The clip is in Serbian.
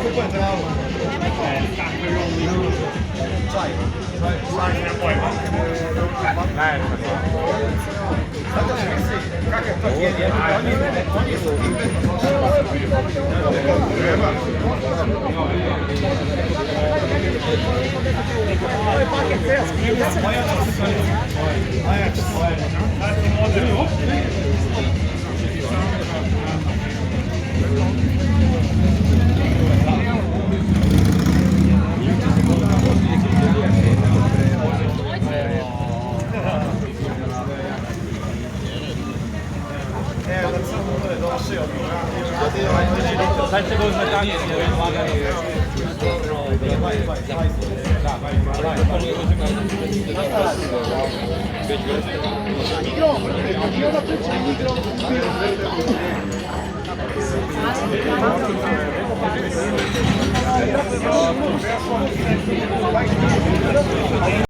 kupuje travu. Čaj. Zato što misli, kak je to jedno? Oni su ovo je paket selski. Sad će ga uzme tanke, lagano. Igrom.